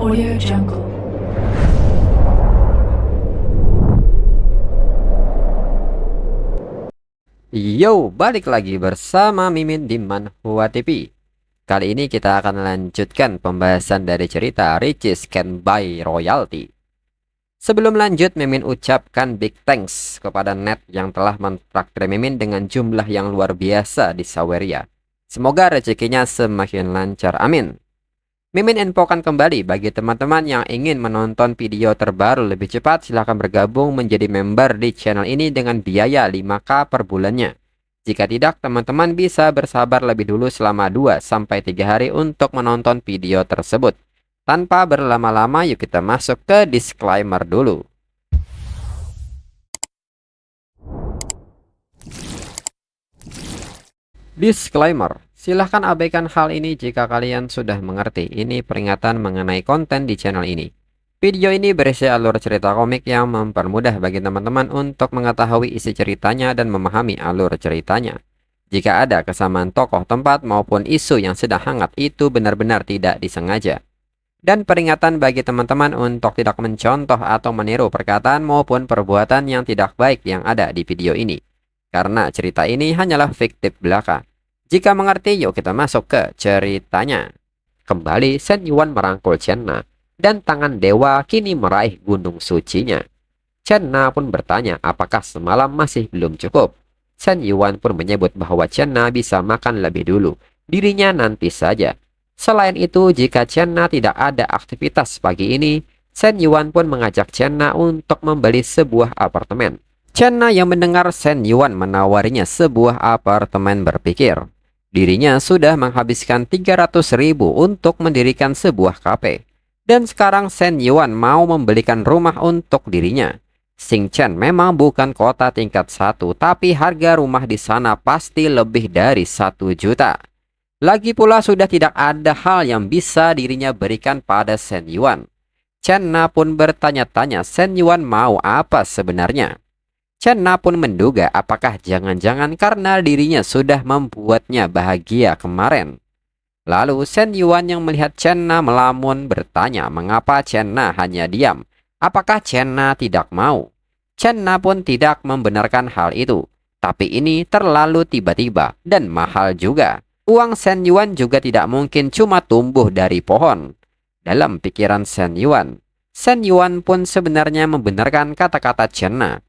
Audio Jungle. Yo, balik lagi bersama Mimin di Manhwa TV. Kali ini kita akan lanjutkan pembahasan dari cerita Riches Can Buy Royalty. Sebelum lanjut, Mimin ucapkan big thanks kepada Net yang telah mentraktir Mimin dengan jumlah yang luar biasa di Saweria. Semoga rezekinya semakin lancar, amin. Mimin infokan kembali bagi teman-teman yang ingin menonton video terbaru lebih cepat, silahkan bergabung menjadi member di channel ini dengan biaya 5K per bulannya. Jika tidak, teman-teman bisa bersabar lebih dulu selama 2-3 hari untuk menonton video tersebut. Tanpa berlama-lama, yuk kita masuk ke disclaimer dulu. Disclaimer, silahkan abaikan hal ini jika kalian sudah mengerti. Ini peringatan mengenai konten di channel ini. Video ini berisi alur cerita komik yang mempermudah bagi teman-teman untuk mengetahui isi ceritanya dan memahami alur ceritanya. Jika ada kesamaan tokoh, tempat, maupun isu yang sedang hangat, itu benar-benar tidak disengaja. Dan peringatan bagi teman-teman untuk tidak mencontoh atau meniru perkataan maupun perbuatan yang tidak baik yang ada di video ini. Karena cerita ini hanyalah fiktif belaka. Jika mengerti, yuk kita masuk ke ceritanya. Kembali, Shen Yuan merangkul Chen Na, dan tangan dewa kini meraih gunung sucinya. Chen Na pun bertanya apakah semalam masih belum cukup. Shen Yuan pun menyebut bahwa Chen Na bisa makan lebih dulu, dirinya nanti saja. Selain itu, jika Chen Na tidak ada aktivitas pagi ini, Shen Yuan pun mengajak Chen Na untuk membeli sebuah apartemen. Chen Na yang mendengar Shen Yuan menawarinya sebuah apartemen berpikir, dirinya sudah menghabiskan 300.000 untuk mendirikan sebuah kafe. Dan sekarang Shen Yuan mau membelikan rumah untuk dirinya. Xingchen memang bukan kota tingkat 1, tapi harga rumah di sana pasti lebih dari 1 juta. Lagi pula sudah tidak ada hal yang bisa dirinya berikan pada Shen Yuan. Chen Na pun bertanya-tanya Shen Yuan mau apa sebenarnya. Chen Na pun menduga apakah jangan-jangan karena dirinya sudah membuatnya bahagia kemarin. Lalu Shen Yuan yang melihat Chen Na melamun bertanya mengapa Chen Na hanya diam. Apakah Chen Na tidak mau? Chen Na pun tidak membenarkan hal itu. Tapi ini terlalu tiba-tiba dan mahal juga. Uang Shen Yuan juga tidak mungkin cuma tumbuh dari pohon. Dalam pikiran Shen Yuan pun sebenarnya membenarkan kata-kata Chen Na.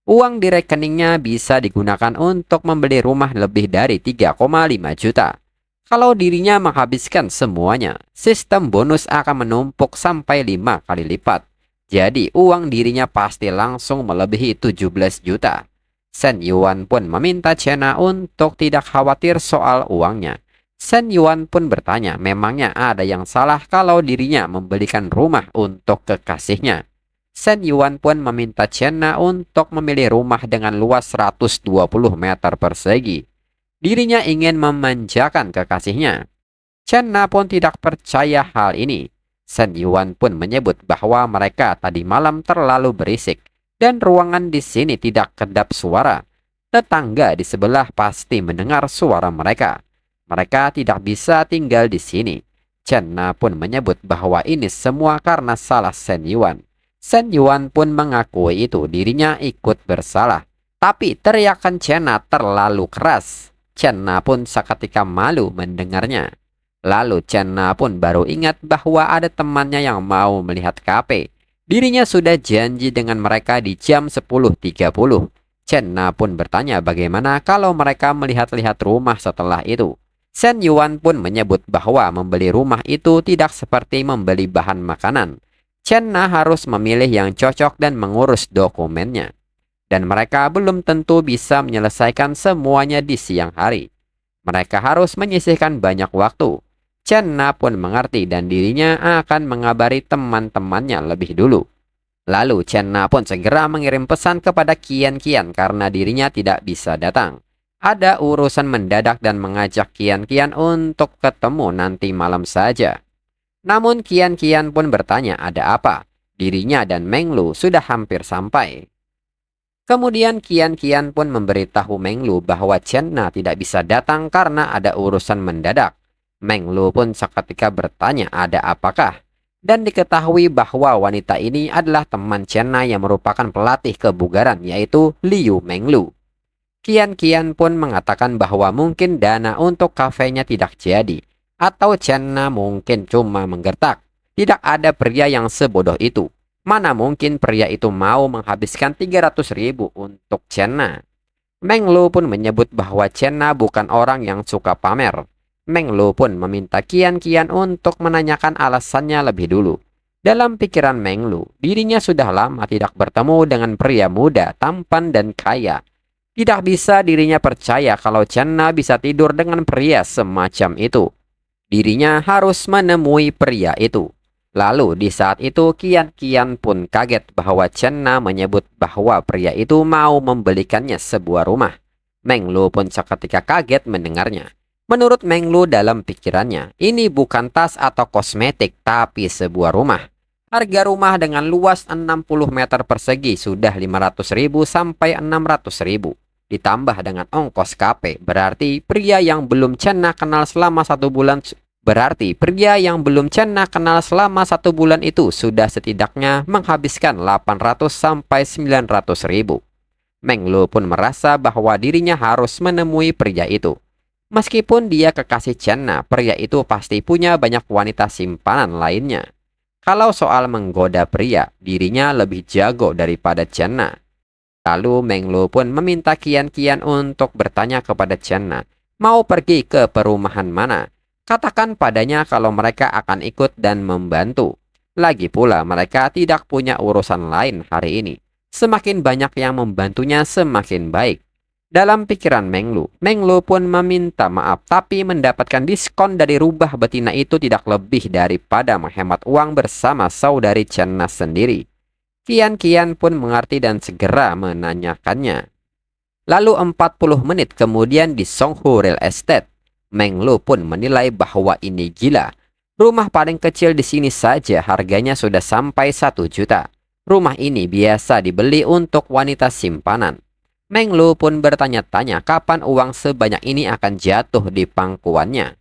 Uang di rekeningnya bisa digunakan untuk membeli rumah lebih dari 3,5 juta. Kalau dirinya menghabiskan semuanya, sistem bonus akan menumpuk sampai 5 kali lipat. Jadi uang dirinya pasti langsung melebihi 17 juta. Shen Yuan pun meminta Chen Na untuk tidak khawatir soal uangnya. Shen Yuan pun bertanya, memangnya ada yang salah kalau dirinya membelikan rumah untuk kekasihnya. Shen Yuan pun meminta Chen Na untuk memilih rumah dengan luas 120 meter persegi. Dirinya ingin memanjakan kekasihnya. Chen Na pun tidak percaya hal ini. Shen Yuan pun menyebut bahwa mereka tadi malam terlalu berisik dan ruangan di sini tidak kedap suara. Tetangga di sebelah pasti mendengar suara mereka. Mereka tidak bisa tinggal di sini. Chen Na pun menyebut bahwa ini semua karena salah Shen Yuan. Shen Yuan pun mengakui itu, dirinya ikut bersalah. Tapi teriakan Chen Na terlalu keras. Chen Na pun seketika malu mendengarnya. Lalu Chen Na pun baru ingat bahwa ada temannya yang mau melihat kafe. Dirinya sudah janji dengan mereka di jam 10.30. Chen Na pun bertanya bagaimana kalau mereka melihat-lihat rumah setelah itu. Shen Yuan pun menyebut bahwa membeli rumah itu tidak seperti membeli bahan makanan. Chen Na harus memilih yang cocok dan mengurus dokumennya. Dan mereka belum tentu bisa menyelesaikan semuanya di siang hari. Mereka harus menyisihkan banyak waktu. Chen Na pun mengerti dan dirinya akan mengabari teman-temannya lebih dulu. Lalu Chen Na pun segera mengirim pesan kepada Qian Qian karena dirinya tidak bisa datang. Ada urusan mendadak dan mengajak Qian Qian untuk ketemu nanti malam saja. Namun Qian Qian pun bertanya ada apa. Dirinya dan Meng Lu sudah hampir sampai. Kemudian Qian Qian pun memberitahu Meng Lu bahwa Chen Na tidak bisa datang karena ada urusan mendadak. Meng Lu pun seketika bertanya ada apakah. Dan diketahui bahwa wanita ini adalah teman Chenna yang merupakan pelatih kebugaran, yaitu Liu Menglu. Kian pun mengatakan bahwa mungkin dana untuk kafenya tidak jadi, atau Chenna mungkin cuma menggertak. Tidak ada pria yang sebodoh itu. Mana mungkin pria itu mau menghabiskan 300.000 untuk Chenna. Menglu pun menyebut bahwa Chenna bukan orang yang suka pamer. Menglu pun meminta Kian untuk menanyakan alasannya lebih dulu. Dalam pikiran Menglu, dirinya sudah lama tidak bertemu dengan pria muda, tampan dan kaya. Tidak bisa dirinya percaya kalau Chenna bisa tidur dengan pria semacam itu. Dirinya harus menemui pria itu. Lalu di saat itu Kian pun kaget bahwa Chenna menyebut bahwa pria itu mau membelikannya sebuah rumah. Menglu pun seketika kaget mendengarnya. Menurut Menglu dalam pikirannya, ini bukan tas atau kosmetik tapi sebuah rumah. Harga rumah dengan luas 60 meter persegi sudah 500.000 sampai 600.000. Ditambah dengan ongkos KP, berarti pria yang belum Chenna kenal selama 1 bulan itu sudah setidaknya menghabiskan 800 sampai 900.000. Menglu pun merasa bahwa dirinya harus menemui pria itu. Meskipun dia kekasih Chenna, pria itu pasti punya banyak wanita simpanan lainnya. Kalau soal menggoda pria, dirinya lebih jago daripada Chenna. Lalu Menglu pun meminta Kian untuk bertanya kepada Chenna, mau pergi ke perumahan mana? Katakan padanya kalau mereka akan ikut dan membantu. Lagi pula mereka tidak punya urusan lain hari ini. Semakin banyak yang membantunya semakin baik. Dalam pikiran Menglu pun meminta maaf, tapi mendapatkan diskon dari rubah betina itu tidak lebih daripada menghemat uang bersama saudari Chenna sendiri. Kian pun mengerti dan segera menanyakannya. Lalu 40 menit kemudian di Songhu Real Estate, Menglu pun menilai bahwa ini gila. Rumah paling kecil di sini saja harganya sudah sampai 1 juta. Rumah ini biasa dibeli untuk wanita simpanan. Menglu pun bertanya-tanya kapan uang sebanyak ini akan jatuh di pangkuannya.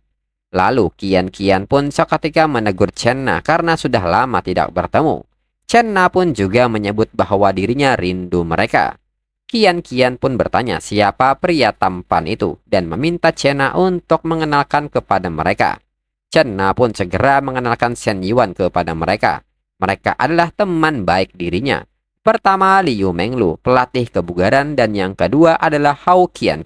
Lalu Kian pun seketika menegur Chenna karena sudah lama tidak bertemu. Chenna pun juga menyebut bahwa dirinya rindu mereka. Kian pun bertanya siapa pria tampan itu dan meminta Chenna untuk mengenalkan kepada mereka. Chenna pun segera mengenalkan Shen Yuan kepada mereka. Mereka adalah teman baik dirinya. Pertama Liu Menglu, pelatih kebugaran, dan yang kedua adalah Hao Kian,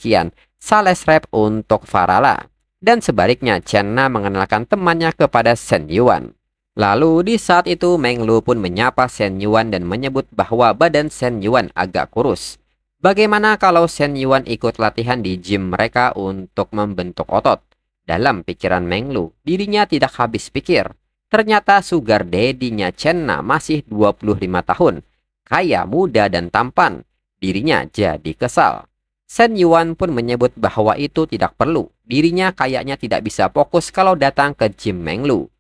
sales rep untuk Farala. Dan sebaliknya Chenna mengenalkan temannya kepada Shen Yuan. Lalu di saat itu Menglu pun menyapa Shen Yuan dan menyebut bahwa badan Shen Yuan agak kurus. Bagaimana kalau Shen Yuan ikut latihan di gym mereka untuk membentuk otot? Dalam pikiran Menglu, dirinya tidak habis pikir. Ternyata sugar daddy-nya Chenna masih 25 tahun. Kaya, muda, dan tampan. Dirinya jadi kesal. Shen Yuan pun menyebut bahwa itu tidak perlu. Dirinya kayaknya tidak bisa fokus kalau datang ke gym Menglu.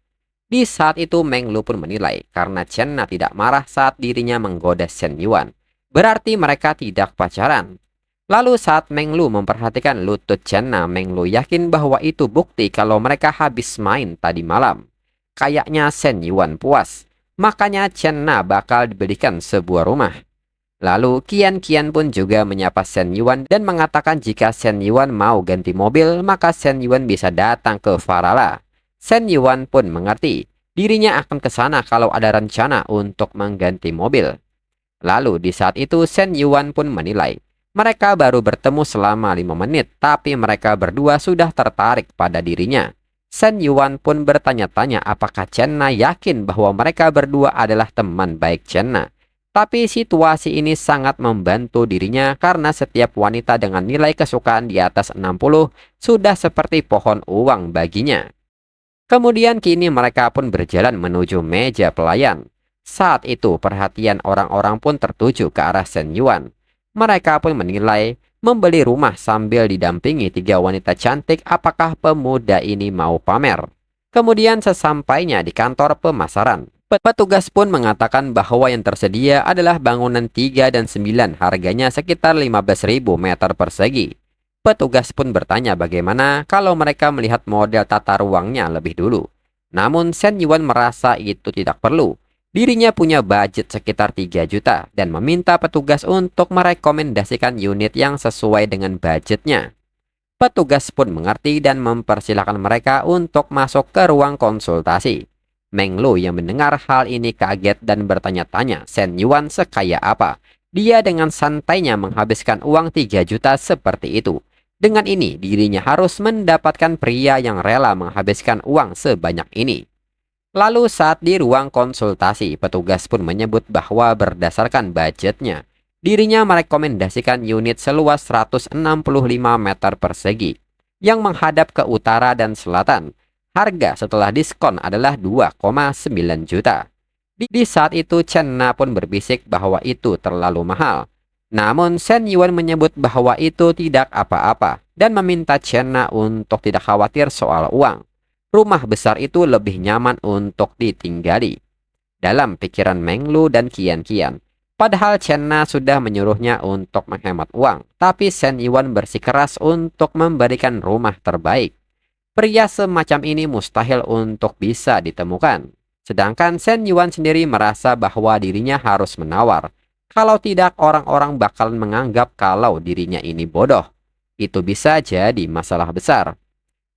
Di saat itu Menglu pun menilai karena Chenna tidak marah saat dirinya menggoda Shen Yuan. Berarti mereka tidak pacaran. Lalu saat Menglu memperhatikan lutut Chenna, Menglu yakin bahwa itu bukti kalau mereka habis main tadi malam. Kayaknya Shen Yuan puas. Makanya Chenna bakal dibelikan sebuah rumah. Lalu Kian pun juga menyapa Shen Yuan dan mengatakan jika Shen Yuan mau ganti mobil, maka Shen Yuan bisa datang ke Farala. Shen Yuan pun mengerti, dirinya akan ke sana kalau ada rencana untuk mengganti mobil. Lalu di saat itu Shen Yuan pun menilai, mereka baru bertemu selama 5 menit, tapi mereka berdua sudah tertarik pada dirinya. Shen Yuan pun bertanya-tanya apakah Chenna yakin bahwa mereka berdua adalah teman baik Chenna. Tapi situasi ini sangat membantu dirinya karena setiap wanita dengan nilai kesukaan di atas 60 sudah seperti pohon uang baginya. Kemudian kini mereka pun berjalan menuju meja pelayan. Saat itu perhatian orang-orang pun tertuju ke arah Shen Yuan. Mereka pun menilai membeli rumah sambil didampingi 3 wanita cantik, apakah pemuda ini mau pamer. Kemudian sesampainya di kantor pemasaran, petugas pun mengatakan bahwa yang tersedia adalah bangunan 3 dan 9, harganya sekitar 15.000 meter persegi. Petugas pun bertanya bagaimana kalau mereka melihat model tata ruangnya lebih dulu. Namun Shen Yuan merasa itu tidak perlu. Dirinya punya budget sekitar 3 juta dan meminta petugas untuk merekomendasikan unit yang sesuai dengan budgetnya. Petugas pun mengerti dan mempersilahkan mereka untuk masuk ke ruang konsultasi. Meng Lu yang mendengar hal ini kaget dan bertanya-tanya Shen Yuan sekaya apa. Dia dengan santainya menghabiskan uang 3 juta seperti itu. Dengan ini, dirinya harus mendapatkan pria yang rela menghabiskan uang sebanyak ini. Lalu saat di ruang konsultasi, petugas pun menyebut bahwa berdasarkan budgetnya, dirinya merekomendasikan unit seluas 165 meter persegi yang menghadap ke utara dan selatan. Harga setelah diskon adalah 2,9 juta. Di saat itu Chen Na pun berbisik bahwa itu terlalu mahal. Namun Shen Yuan menyebut bahwa itu tidak apa-apa dan meminta Chen Na untuk tidak khawatir soal uang. Rumah besar itu lebih nyaman untuk ditinggali. Dalam pikiran Meng Lu dan Qian Qian. Padahal Chen Na sudah menyuruhnya untuk menghemat uang, tapi Shen Yuan bersikeras untuk memberikan rumah terbaik. Pria semacam ini mustahil untuk bisa ditemukan. Sedangkan Shen Yuan sendiri merasa bahwa dirinya harus menawar. Kalau tidak, orang-orang bakalan menganggap kalau dirinya ini bodoh. Itu bisa jadi masalah besar.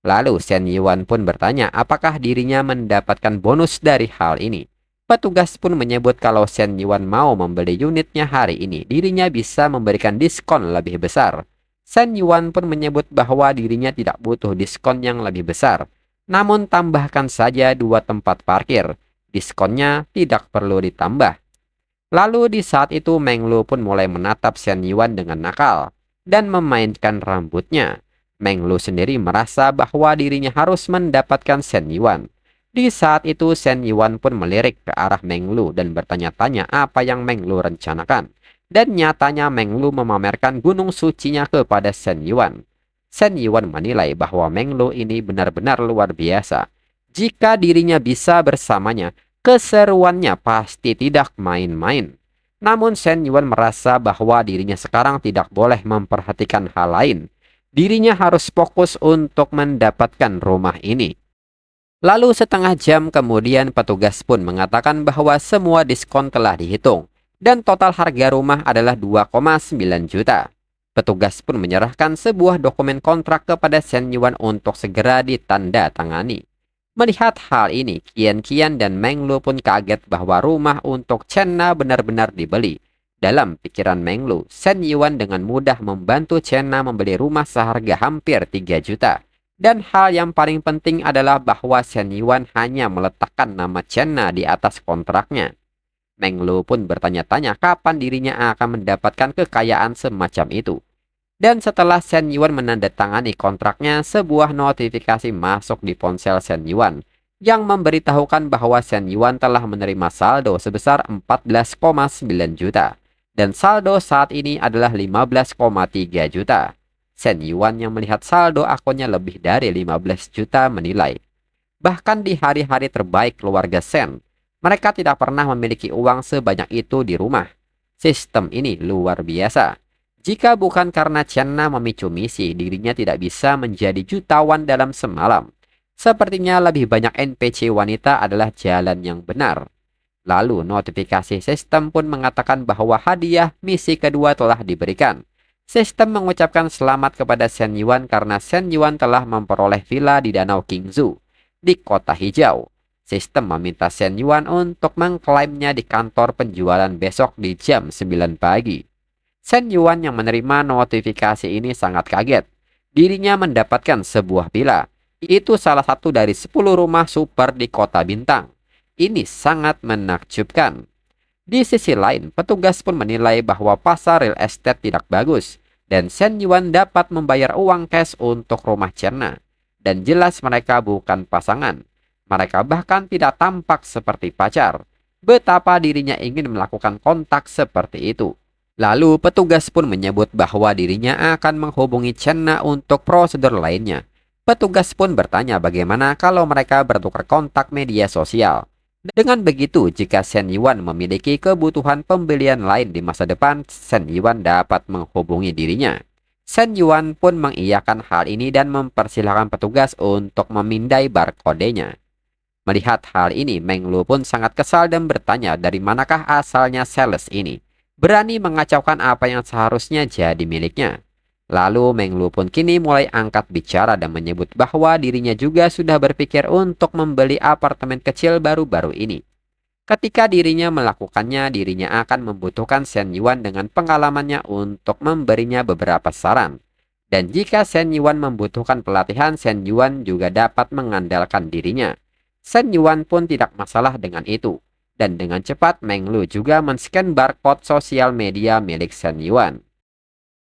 Lalu Shen Yuan pun bertanya apakah dirinya mendapatkan bonus dari hal ini. Petugas pun menyebut kalau Shen Yuan mau membeli unitnya hari ini, dirinya bisa memberikan diskon lebih besar. Shen Yuan pun menyebut bahwa dirinya tidak butuh diskon yang lebih besar. Namun tambahkan saja 2 tempat parkir. Diskonnya tidak perlu ditambah. Lalu di saat itu Meng Lu pun mulai menatap Shen Yuan dengan nakal dan memainkan rambutnya. Meng Lu sendiri merasa bahwa dirinya harus mendapatkan Shen Yuan. Di saat itu Shen Yuan pun melirik ke arah Meng Lu dan bertanya-tanya apa yang Meng Lu rencanakan. Dan nyatanya Meng Lu memamerkan gunung sucinya kepada Shen Yuan. Shen Yuan menilai bahwa Meng Lu ini benar-benar luar biasa. Jika dirinya bisa bersamanya, keseruannya pasti tidak main-main. Namun Shen Yuan merasa bahwa dirinya sekarang tidak boleh memperhatikan hal lain. Dirinya harus fokus untuk mendapatkan rumah ini. Lalu setengah jam kemudian petugas pun mengatakan bahwa semua diskon telah dihitung dan total harga rumah adalah 2,9 juta. Petugas pun menyerahkan sebuah dokumen kontrak kepada Shen Yuan untuk segera ditandatangani. Melihat hal ini, Qian Qian dan Meng Lu pun kaget bahwa rumah untuk Chen Na benar-benar dibeli. Dalam pikiran Meng Lu, Shen Yuan dengan mudah membantu Chen Na membeli rumah seharga hampir 3 juta. Dan hal yang paling penting adalah bahwa Shen Yuan hanya meletakkan nama Chen Na di atas kontraknya. Meng Lu pun bertanya-tanya kapan dirinya akan mendapatkan kekayaan semacam itu. Dan setelah Shen Yuan menandatangani kontraknya, sebuah notifikasi masuk di ponsel Shen Yuan yang memberitahukan bahwa Shen Yuan telah menerima saldo sebesar 14,9 juta. Dan saldo saat ini adalah 15,3 juta. Shen Yuan yang melihat saldo akunnya lebih dari 15 juta menilai. Bahkan di hari-hari terbaik keluarga Shen, mereka tidak pernah memiliki uang sebanyak itu di rumah. Sistem ini luar biasa. Jika bukan karena Chen Na memicu misi, dirinya tidak bisa menjadi jutawan dalam semalam. Sepertinya lebih banyak NPC wanita adalah jalan yang benar. Lalu notifikasi sistem pun mengatakan bahwa hadiah misi kedua telah diberikan. Sistem mengucapkan selamat kepada Shen Yuan karena Shen Yuan telah memperoleh villa di Danau Qingzhou, di kota hijau. Sistem meminta Shen Yuan untuk mengklaimnya di kantor penjualan besok di jam 9 pagi. Shen Yuan yang menerima notifikasi ini sangat kaget. Dirinya mendapatkan sebuah villa. Itu salah satu dari 10 rumah super di kota bintang. Ini sangat menakjubkan. Di sisi lain, petugas pun menilai bahwa pasar real estate tidak bagus dan Shen Yuan dapat membayar uang cash untuk rumah Chen Na. Dan jelas mereka bukan pasangan. Mereka bahkan tidak tampak seperti pacar. Betapa dirinya ingin melakukan kontak seperti itu. Lalu petugas pun menyebut bahwa dirinya akan menghubungi Chen Na untuk prosedur lainnya. Petugas pun bertanya bagaimana kalau mereka bertukar kontak media sosial. Dengan begitu, jika Shen Yuan memiliki kebutuhan pembelian lain di masa depan, Shen Yuan dapat menghubungi dirinya. Shen Yuan pun mengiyakan hal ini dan mempersilahkan petugas untuk memindai barcode-nya. Melihat hal ini, Meng Lu pun sangat kesal dan bertanya dari manakah asalnya sales ini. Berani mengacaukan apa yang seharusnya jadi miliknya. Lalu Meng Lu pun kini mulai angkat bicara dan menyebut bahwa dirinya juga sudah berpikir untuk membeli apartemen kecil baru-baru ini. Ketika dirinya melakukannya, dirinya akan membutuhkan Shen Yuan dengan pengalamannya untuk memberinya beberapa saran. Dan jika Shen Yuan membutuhkan pelatihan, Shen Yuan juga dapat mengandalkan dirinya. Shen Yuan pun tidak masalah dengan itu. Dan dengan cepat Meng Lu juga men-scan barcode sosial media milik Shen Yuan.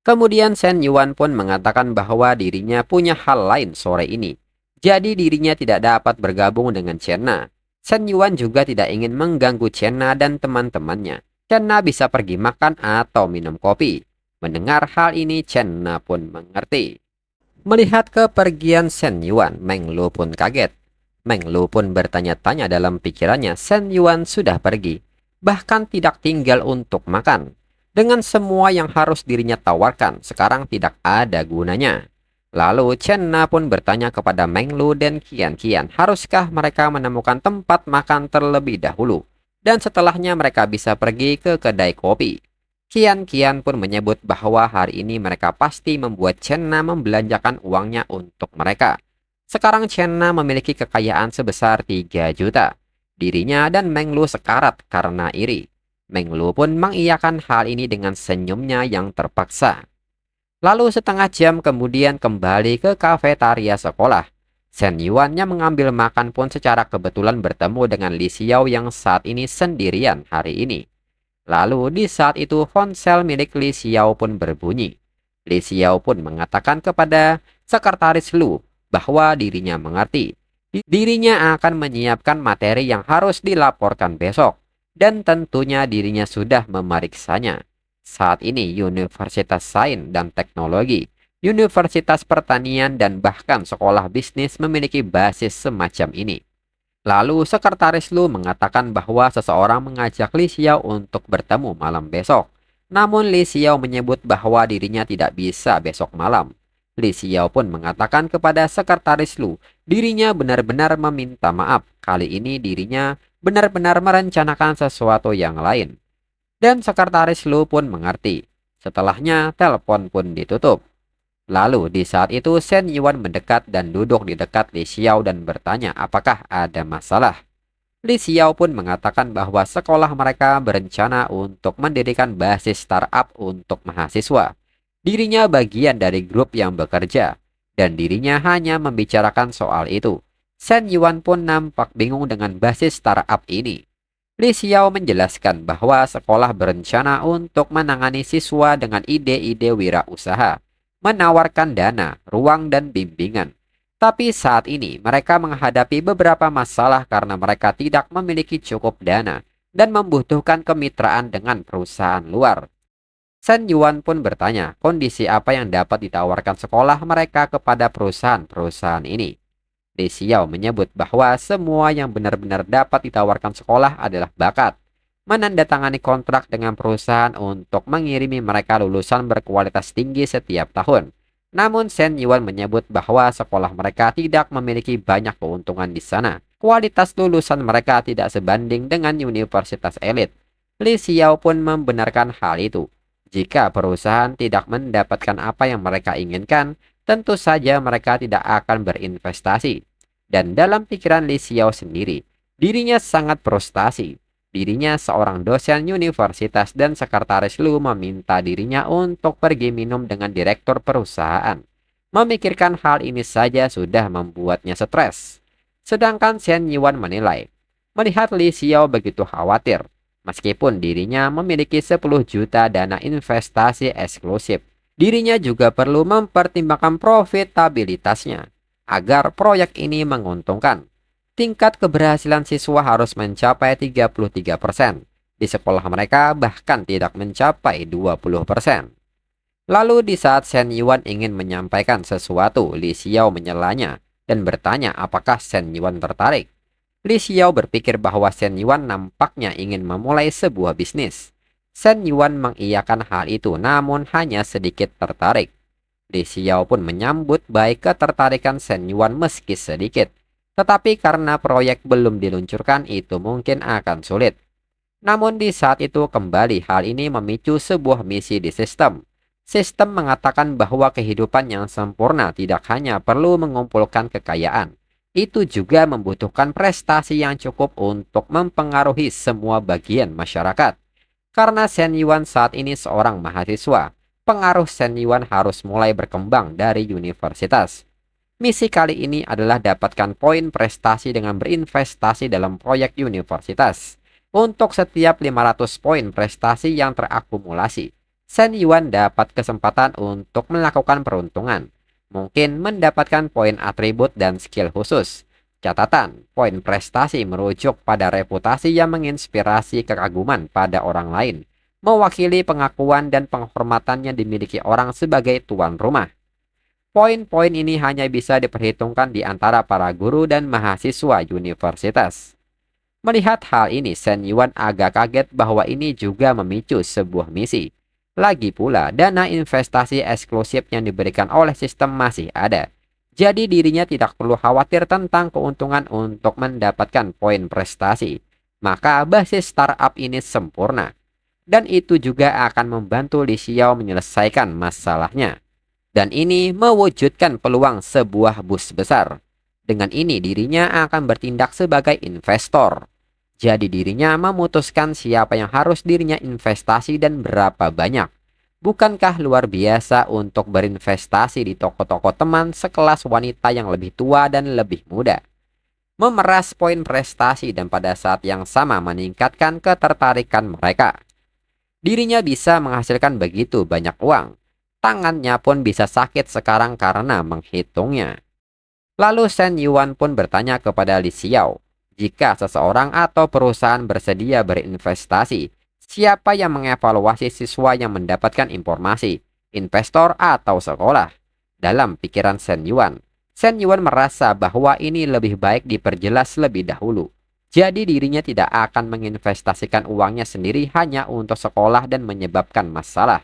Kemudian Shen Yuan pun mengatakan bahwa dirinya punya hal lain sore ini. Jadi dirinya tidak dapat bergabung dengan Chenna. Shen Yuan juga tidak ingin mengganggu Chenna dan teman-temannya. Chenna bisa pergi makan atau minum kopi. Mendengar hal ini, Chenna pun mengerti. Melihat kepergian Shen Yuan, Meng Lu pun kaget. Meng Lu pun bertanya-tanya dalam pikirannya, Shen Yuan sudah pergi. Bahkan tidak tinggal untuk makan. Dengan semua yang harus dirinya tawarkan, sekarang tidak ada gunanya. Lalu Chenna pun bertanya kepada Meng Lu dan Qian Qian, haruskah mereka menemukan tempat makan terlebih dahulu? Dan setelahnya mereka bisa pergi ke kedai kopi. Qian Qian pun menyebut bahwa hari ini mereka pasti membuat Chenna membelanjakan uangnya untuk mereka. Sekarang Chenna memiliki kekayaan sebesar 3 juta. Dirinya dan Meng Lu sekarat karena iri. Meng Lu pun mengiyakan hal ini dengan senyumnya yang terpaksa. Lalu setengah jam kemudian kembali ke kafetaria sekolah. Shen Yuan yang mengambil makan pun secara kebetulan bertemu dengan Li Xiao yang saat ini sendirian hari ini. Lalu di saat itu ponsel milik Li Xiao pun berbunyi. Li Xiao pun mengatakan kepada sekretaris Lu bahwa dirinya mengerti. Dirinya akan menyiapkan materi yang harus dilaporkan besok. Dan tentunya dirinya sudah memeriksanya. Saat ini Universitas Sains dan Teknologi, Universitas Pertanian dan bahkan sekolah bisnis memiliki basis semacam ini. Lalu sekretaris Lu mengatakan bahwa seseorang mengajak Li Xiao untuk bertemu malam besok. Namun Li Xiao menyebut bahwa dirinya tidak bisa besok malam. Li Xiao pun mengatakan kepada sekretaris Lu, dirinya benar-benar meminta maaf. Kali ini dirinya benar-benar merencanakan sesuatu yang lain. Dan sekretaris Lu pun mengerti. Setelahnya telepon pun ditutup. Lalu di saat itu Shen Yuan mendekat dan duduk di dekat Li Xiao dan bertanya apakah ada masalah. Li Xiao pun mengatakan bahwa sekolah mereka berencana untuk mendirikan basis startup untuk mahasiswa. Dirinya bagian dari grup yang bekerja dan dirinya hanya membicarakan soal itu. Shen Yuan pun nampak bingung dengan basis startup ini. Li Xiao menjelaskan bahwa sekolah berencana untuk menangani siswa dengan ide-ide wirausaha, menawarkan dana, ruang, dan bimbingan. Tapi saat ini mereka menghadapi beberapa masalah karena mereka tidak memiliki cukup dana dan membutuhkan kemitraan dengan perusahaan luar. Shen Yuan pun bertanya kondisi apa yang dapat ditawarkan sekolah mereka kepada perusahaan-perusahaan ini. Li Xiao menyebut bahwa semua yang benar-benar dapat ditawarkan sekolah adalah bakat, menandatangani kontrak dengan perusahaan untuk mengirimi mereka lulusan berkualitas tinggi setiap tahun. Namun Shen Yuan menyebut bahwa sekolah mereka tidak memiliki banyak keuntungan di sana. Kualitas lulusan mereka tidak sebanding dengan universitas elit. Li Xiao pun membenarkan hal itu. Jika perusahaan tidak mendapatkan apa yang mereka inginkan, tentu saja mereka tidak akan berinvestasi. Dan dalam pikiran Li Xiao sendiri, dirinya sangat frustasi. Dirinya seorang dosen universitas dan sekretaris Lu meminta dirinya untuk pergi minum dengan direktur perusahaan. Memikirkan hal ini saja sudah membuatnya stres. Sedangkan Shen Yuan menilai, melihat Li Xiao begitu khawatir, meskipun dirinya memiliki 10 juta dana investasi eksklusif, dirinya juga perlu mempertimbangkan profitabilitasnya agar proyek ini menguntungkan. Tingkat keberhasilan siswa harus mencapai 33%. Di sekolah mereka bahkan tidak mencapai 20%. Lalu di saat Shen Yuan ingin menyampaikan sesuatu, Li Xiao menyelanya dan bertanya apakah Shen Yuan tertarik. Li Xiao berpikir bahwa Shen Yuan nampaknya ingin memulai sebuah bisnis. Shen Yuan mengiyakan hal itu namun hanya sedikit tertarik. Li Xiao pun menyambut baik ketertarikan Shen Yuan meski sedikit. Tetapi karena proyek belum diluncurkan, itu mungkin akan sulit. Namun di saat itu kembali hal ini memicu sebuah misi di sistem. Sistem mengatakan bahwa kehidupan yang sempurna tidak hanya perlu mengumpulkan kekayaan. Itu juga membutuhkan prestasi yang cukup untuk mempengaruhi semua bagian masyarakat. Karena Shen Yuan saat ini seorang mahasiswa, pengaruh Shen Yuan harus mulai berkembang dari universitas. Misi kali ini adalah dapatkan poin prestasi dengan berinvestasi dalam proyek universitas. Untuk setiap 500 poin prestasi yang terakumulasi, Shen Yuan dapat kesempatan untuk melakukan peruntungan. Mungkin mendapatkan poin atribut dan skill khusus. Catatan, poin prestasi merujuk pada reputasi yang menginspirasi kekaguman pada orang lain, mewakili pengakuan dan penghormatan yang dimiliki orang sebagai tuan rumah. Poin-poin ini hanya bisa diperhitungkan di antara para guru dan mahasiswa universitas. Melihat hal ini, Shen Yuan agak kaget bahwa ini juga memicu sebuah misi. Lagi pula, dana investasi eksklusif yang diberikan oleh sistem masih ada. Jadi dirinya tidak perlu khawatir tentang keuntungan untuk mendapatkan poin prestasi. Maka basis startup ini sempurna. Dan itu juga akan membantu Li Xiao menyelesaikan masalahnya. Dan ini mewujudkan peluang sebuah bus besar. Dengan ini dirinya akan bertindak sebagai investor. Jadi dirinya memutuskan siapa yang harus dirinya investasi dan berapa banyak. Bukankah luar biasa untuk berinvestasi di toko-toko teman sekelas wanita yang lebih tua dan lebih muda? Memeras poin prestasi dan pada saat yang sama meningkatkan ketertarikan mereka. Dirinya bisa menghasilkan begitu banyak uang. Tangannya pun bisa sakit sekarang karena menghitungnya. Lalu Shen Yuan pun bertanya kepada Li Xiao, jika seseorang atau perusahaan bersedia berinvestasi, siapa yang mengevaluasi siswa yang mendapatkan informasi, investor atau sekolah? Dalam pikiran Shen Yuan merasa bahwa ini lebih baik diperjelas lebih dahulu. Jadi dirinya tidak akan menginvestasikan uangnya sendiri hanya untuk sekolah dan menyebabkan masalah.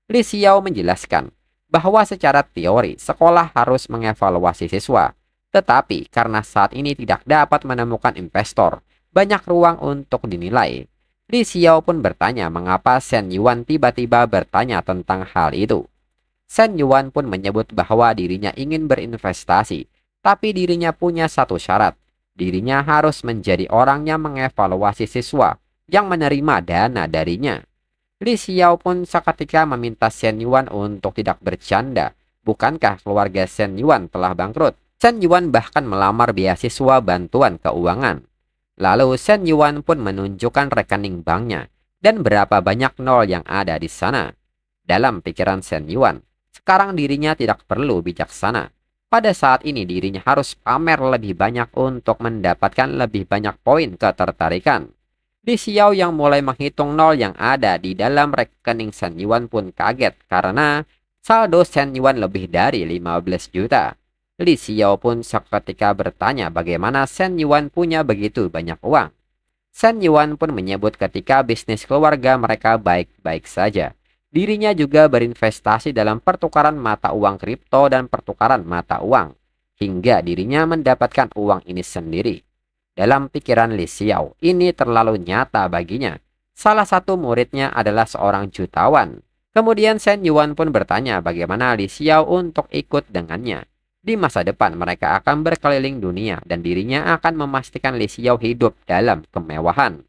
Li Xiao menjelaskan bahwa secara teori sekolah harus mengevaluasi siswa. Tetapi karena saat ini tidak dapat menemukan investor, banyak ruang untuk dinilai. Li Xiao pun bertanya mengapa Shen Yuan tiba-tiba bertanya tentang hal itu. Shen Yuan pun menyebut bahwa dirinya ingin berinvestasi, tapi dirinya punya satu syarat. Dirinya harus menjadi orang yang mengevaluasi siswa yang menerima dana darinya. Li Xiao pun seketika meminta Shen Yuan untuk tidak bercanda. Bukankah keluarga Shen Yuan telah bangkrut? Shen Yuan bahkan melamar beasiswa bantuan keuangan. Lalu Shen Yuan pun menunjukkan rekening banknya dan berapa banyak nol yang ada di sana. Dalam pikiran Shen Yuan, sekarang dirinya tidak perlu bijaksana. Pada saat ini dirinya harus pamer lebih banyak untuk mendapatkan lebih banyak poin ketertarikan. Li Xiao yang mulai menghitung nol yang ada di dalam rekening Shen Yuan pun kaget karena saldo Shen Yuan lebih dari 15 juta. Li Xiao pun seketika bertanya bagaimana Shen Yuan punya begitu banyak uang. Shen Yuan pun menyebut ketika bisnis keluarga mereka baik-baik saja. Dirinya juga berinvestasi dalam pertukaran mata uang kripto dan pertukaran mata uang, hingga dirinya mendapatkan uang ini sendiri. Dalam pikiran Li Xiao, ini terlalu nyata baginya. Salah satu muridnya adalah seorang jutawan. Kemudian Shen Yuan pun bertanya bagaimana Li Xiao untuk ikut dengannya. Di masa depan mereka akan berkeliling dunia dan dirinya akan memastikan Li Xiao hidup dalam kemewahan.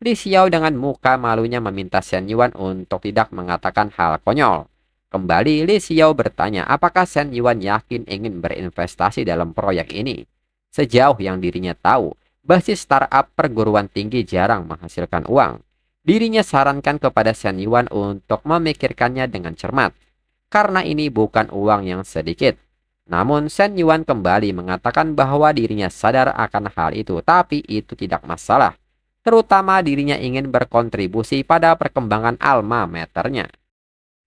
Li Xiao dengan muka malunya meminta Shen Yuan untuk tidak mengatakan hal konyol. Kembali Li Xiao bertanya apakah Shen Yuan yakin ingin berinvestasi dalam proyek ini. Sejauh yang dirinya tahu, basis startup perguruan tinggi jarang menghasilkan uang. Dirinya sarankan kepada Shen Yuan untuk memikirkannya dengan cermat, karena ini bukan uang yang sedikit. Namun Shen Yuan kembali mengatakan bahwa dirinya sadar akan hal itu, tapi itu tidak masalah. Terutama dirinya ingin berkontribusi pada perkembangan alma maternya.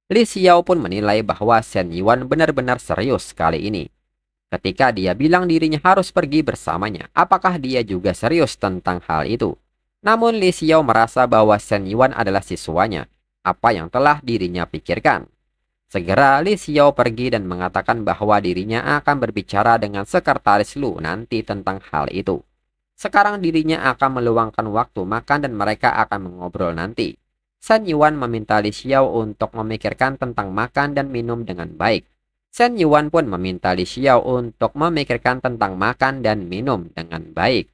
Li Xiao pun menilai bahwa Shen Yuan benar-benar serius kali ini. Ketika dia bilang dirinya harus pergi bersamanya, apakah dia juga serius tentang hal itu? Namun Li Xiao merasa bahwa Shen Yuan adalah siswanya, apa yang telah dirinya pikirkan. Segera Li Xiao pergi dan mengatakan bahwa dirinya akan berbicara dengan sekretaris Lu nanti tentang hal itu. Sekarang dirinya akan meluangkan waktu makan dan mereka akan mengobrol nanti. Shen Yuan meminta Li Xiao untuk memikirkan tentang makan dan minum dengan baik. Shen Yuan pun meminta Li Xiao untuk memikirkan tentang makan dan minum dengan baik.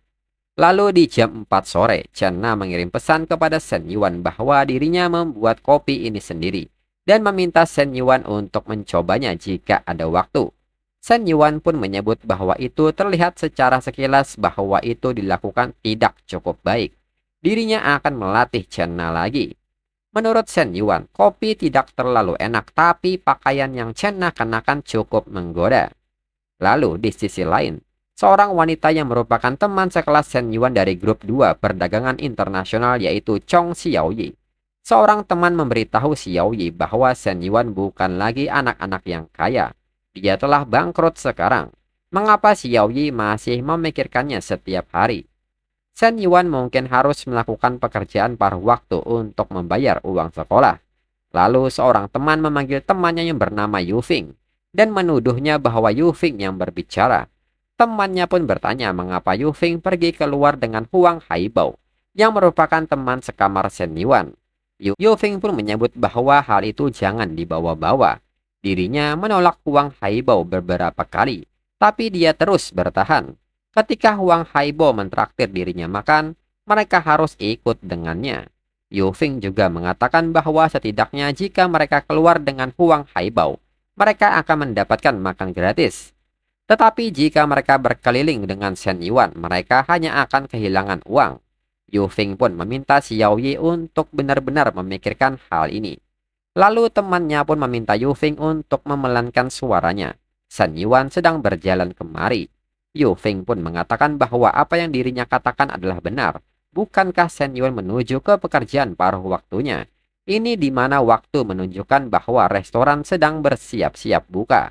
Lalu di jam 4 sore, Chen Na mengirim pesan kepada Shen Yuan bahwa dirinya membuat kopi ini sendiri dan meminta Shen Yuan untuk mencobanya jika ada waktu. Shen Yuan pun menyebut bahwa itu terlihat secara sekilas bahwa itu dilakukan tidak cukup baik. Dirinya akan melatih Chen Na lagi. Menurut Shen Yuan, kopi tidak terlalu enak tapi pakaian yang Chen Na kenakan cukup menggoda. Lalu di sisi lain, seorang wanita yang merupakan teman sekelas Shen Yuan dari grup 2 perdagangan internasional yaitu Chong Xiaoyi. Seorang teman memberitahu Xiaoyi bahwa Shen Yuan bukan lagi anak-anak yang kaya. Dia telah bangkrut sekarang. Mengapa Xiaoyi masih memikirkannya setiap hari? Shen Yuan mungkin harus melakukan pekerjaan paruh waktu untuk membayar uang sekolah. Lalu seorang teman memanggil temannya yang bernama Yu Fing dan menuduhnya bahwa Yu Fing yang berbicara. Temannya pun bertanya mengapa Yu Fing pergi keluar dengan Huang Haibao yang merupakan teman sekamar Shen Yuan. Yu Fing pun menyebut bahwa hal itu jangan dibawa-bawa. Dirinya menolak Huang Haibao beberapa kali, tapi dia terus bertahan. Ketika Huang Haibao mentraktir dirinya makan, mereka harus ikut dengannya. Yu Fing juga mengatakan bahwa setidaknya jika mereka keluar dengan Huang Haibao, mereka akan mendapatkan makan gratis. Tetapi jika mereka berkeliling dengan Shen Yuan, mereka hanya akan kehilangan uang. Yu Fing pun meminta Xiaoyi untuk benar-benar memikirkan hal ini. Lalu temannya pun meminta Yu Fing untuk memelankan suaranya. Shen Yuan sedang berjalan kemari. Yu Fing pun mengatakan bahwa apa yang dirinya katakan adalah benar. Bukankah Shen Yuan menuju ke pekerjaan paruh waktunya? Ini di mana waktu menunjukkan bahwa restoran sedang bersiap-siap buka.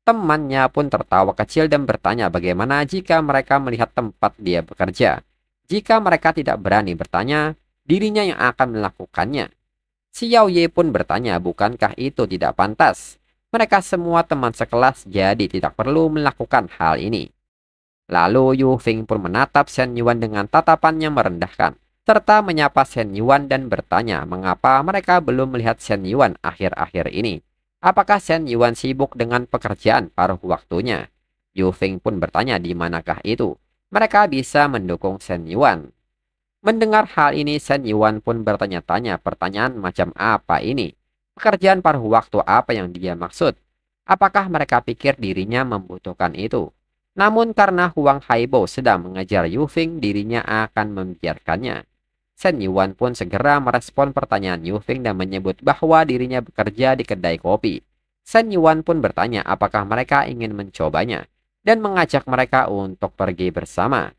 Temannya pun tertawa kecil dan bertanya bagaimana jika mereka melihat tempat dia bekerja. Jika mereka tidak berani bertanya, dirinya yang akan melakukannya. Xiao Ye pun bertanya bukankah itu tidak pantas. Mereka semua teman sekelas jadi tidak perlu melakukan hal ini. Lalu Yu Fing pun menatap Shen Yuan dengan tatapan yang merendahkan, serta menyapa Shen Yuan dan bertanya mengapa mereka belum melihat Shen Yuan akhir-akhir ini. Apakah Shen Yuan sibuk dengan pekerjaan paruh waktunya? Yu Fing pun bertanya di manakah itu. Mereka bisa mendukung Shen Yuan. Mendengar hal ini, Shen Yuan pun bertanya-tanya pertanyaan macam apa ini? Pekerjaan paruh waktu apa yang dia maksud? Apakah mereka pikir dirinya membutuhkan itu? Namun karena Huang Haibao sedang mengejar Yu Fing, dirinya akan membiarkannya. Shen Yuan pun segera merespon pertanyaan Yu Fing dan menyebut bahwa dirinya bekerja di kedai kopi. Shen Yuan pun bertanya apakah mereka ingin mencobanya dan mengajak mereka untuk pergi bersama.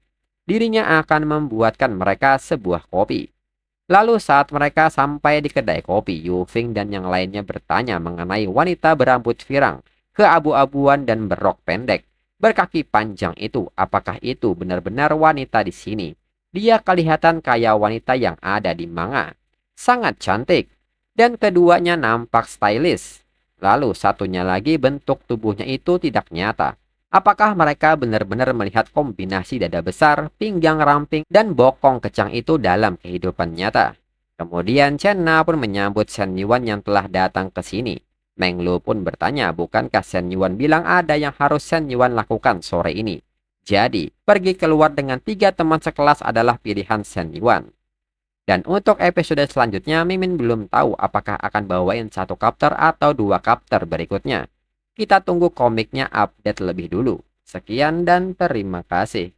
Dirinya akan membuatkan mereka sebuah kopi. Lalu saat mereka sampai di kedai kopi, Yu Fing dan yang lainnya bertanya mengenai wanita berambut pirang, keabu-abuan dan berrok pendek, berkaki panjang itu. Apakah itu benar-benar wanita di sini? Dia kelihatan kayak wanita yang ada di manga. Sangat cantik. Dan keduanya nampak stylish. Lalu satunya lagi bentuk tubuhnya itu tidak nyata. Apakah mereka benar-benar melihat kombinasi dada besar, pinggang ramping, dan bokong kecang itu dalam kehidupan nyata? Kemudian Chen Na pun menyambut Shen Yuan yang telah datang ke sini. Meng Lu pun bertanya, bukankah Shen Yuan bilang ada yang harus Shen Yuan lakukan sore ini? Jadi, pergi keluar dengan 3 teman sekelas adalah pilihan Shen Yuan. Dan untuk episode selanjutnya, Mimin belum tahu apakah akan bawain 1 chapter atau 2 chapter berikutnya. Kita tunggu komiknya update lebih dulu. Sekian dan terima kasih.